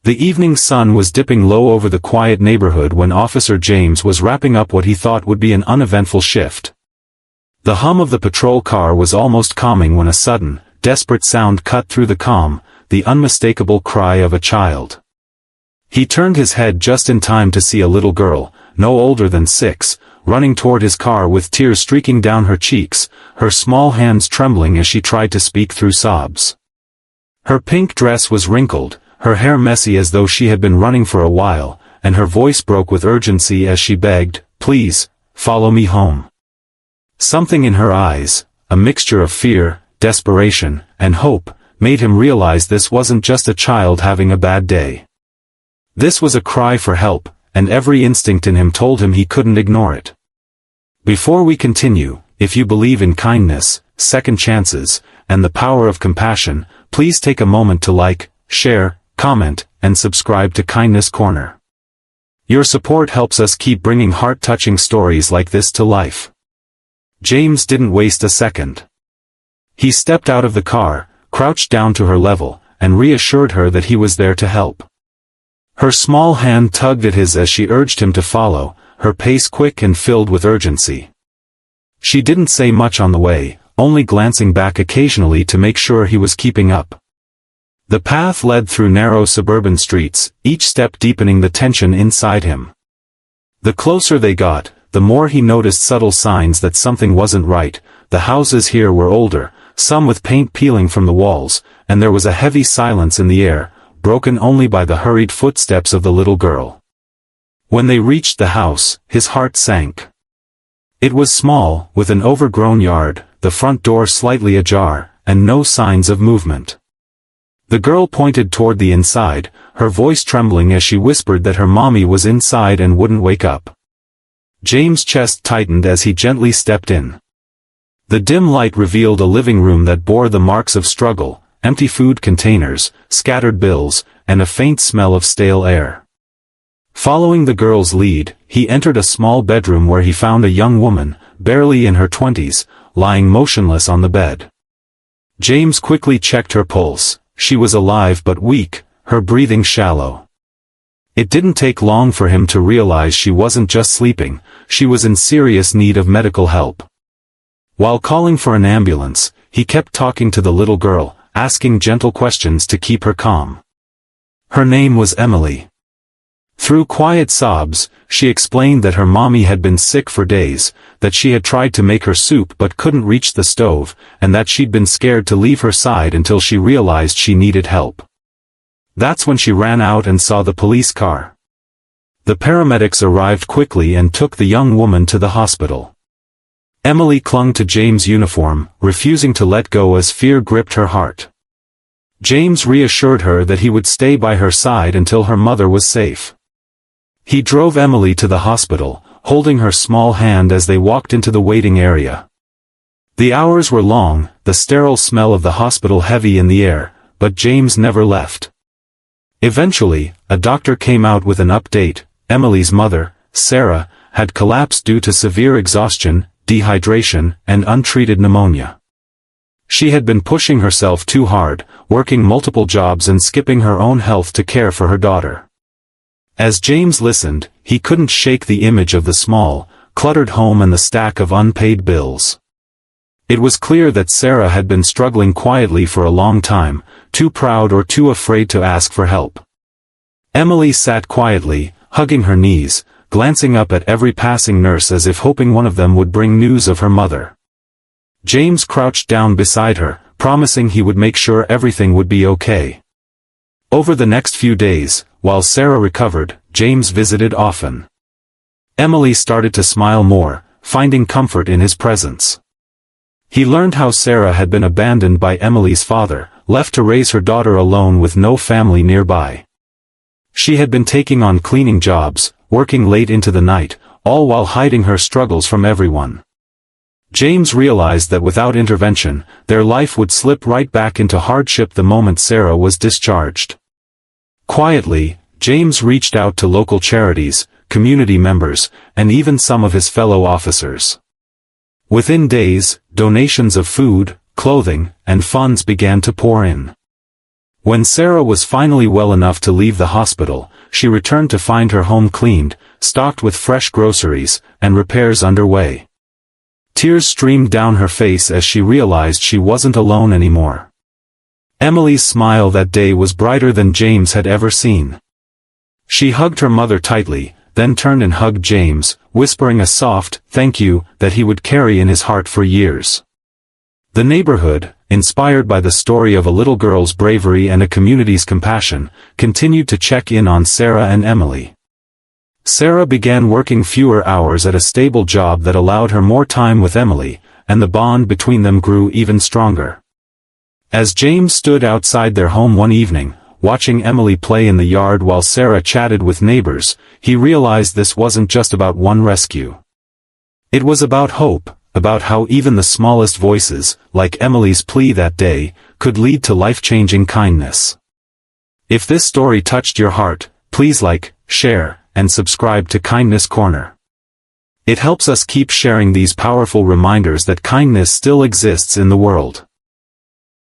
The evening sun was dipping low over the quiet neighborhood when Officer James was wrapping up what he thought would be an uneventful shift. The hum of the patrol car was almost calming when a sudden, desperate sound cut through the calm, the unmistakable cry of a child. He turned his head just in time to see a little girl, no older than 6, running toward his car with tears streaking down her cheeks, her small hands trembling as she tried to speak through sobs. Her pink dress was wrinkled, her hair messy as though she had been running for a while, and her voice broke with urgency as she begged, "Please, follow me home." Something in her eyes, a mixture of fear, desperation, and hope, made him realize this wasn't just a child having a bad day. This was a cry for help, and every instinct in him told him he couldn't ignore it. Before we continue, if you believe in kindness, second chances, and the power of compassion, please take a moment to like, share, comment, and subscribe to Kindness Corner. Your support helps us keep bringing heart-touching stories like this to life. James didn't waste a second. He stepped out of the car, crouched down to her level, and reassured her that he was there to help. Her small hand tugged at his as she urged him to follow, her pace quick and filled with urgency. She didn't say much on the way, only glancing back occasionally to make sure he was keeping up. The path led through narrow suburban streets, each step deepening the tension inside him. The closer they got, the more he noticed subtle signs that something wasn't right. The houses here were older, some with paint peeling from the walls, and there was a heavy silence in the air, broken only by the hurried footsteps of the little girl. When they reached the house, his heart sank. It was small, with an overgrown yard, the front door slightly ajar, and no signs of movement. The girl pointed toward the inside, her voice trembling as she whispered that her mommy was inside and wouldn't wake up. James' chest tightened as he gently stepped in. The dim light revealed a living room that bore the marks of struggle, empty food containers, scattered bills, and a faint smell of stale air. Following the girl's lead, he entered a small bedroom where he found a young woman, barely in her 20s, lying motionless on the bed. James quickly checked her pulse. She was alive but weak, her breathing shallow. It didn't take long for him to realize she wasn't just sleeping, she was in serious need of medical help. While calling for an ambulance, he kept talking to the little girl, asking gentle questions to keep her calm. Her name was Emily. Through quiet sobs, she explained that her mommy had been sick for days, that she had tried to make her soup but couldn't reach the stove, and that she'd been scared to leave her side until she realized she needed help. That's when she ran out and saw the police car. The paramedics arrived quickly and took the young woman to the hospital. Emily clung to James' uniform, refusing to let go as fear gripped her heart. James reassured her that he would stay by her side until her mother was safe. He drove Emily to the hospital, holding her small hand as they walked into the waiting area. The hours were long, the sterile smell of the hospital heavy in the air, but James never left. Eventually, a doctor came out with an update. Emily's mother, Sarah, had collapsed due to severe exhaustion, dehydration, and untreated pneumonia. She had been pushing herself too hard, working multiple jobs and skipping her own health to care for her daughter. As James listened, he couldn't shake the image of the small, cluttered home and the stack of unpaid bills. It was clear that Sarah had been struggling quietly for a long time, too proud or too afraid to ask for help. Emily sat quietly, hugging her knees, glancing up at every passing nurse as if hoping one of them would bring news of her mother. James crouched down beside her, promising he would make sure everything would be okay. Over the next few days, while Sarah recovered, James visited often. Emily started to smile more, finding comfort in his presence. He learned how Sarah had been abandoned by Emily's father, left to raise her daughter alone with no family nearby. She had been taking on cleaning jobs, working late into the night, all while hiding her struggles from everyone. James realized that without intervention, their life would slip right back into hardship the moment Sarah was discharged. Quietly, James reached out to local charities, community members, and even some of his fellow officers. Within days, donations of food, clothing, and funds began to pour in. When Sarah was finally well enough to leave the hospital, she returned to find her home cleaned, stocked with fresh groceries, and repairs underway. Tears streamed down her face as she realized she wasn't alone anymore. Emily's smile that day was brighter than James had ever seen. She hugged her mother tightly, then turned and hugged James, whispering a soft, "thank you," that he would carry in his heart for years. The neighborhood, inspired by the story of a little girl's bravery and a community's compassion, continued to check in on Sarah and Emily. Sarah began working fewer hours at a stable job that allowed her more time with Emily, and the bond between them grew even stronger. As James stood outside their home one evening, watching Emily play in the yard while Sarah chatted with neighbors, he realized this wasn't just about one rescue. It was about hope, about how even the smallest voices, like Emily's plea that day, could lead to life-changing kindness. If this story touched your heart, please like, share, and subscribe to Kindness Corner. It helps us keep sharing these powerful reminders that kindness still exists in the world.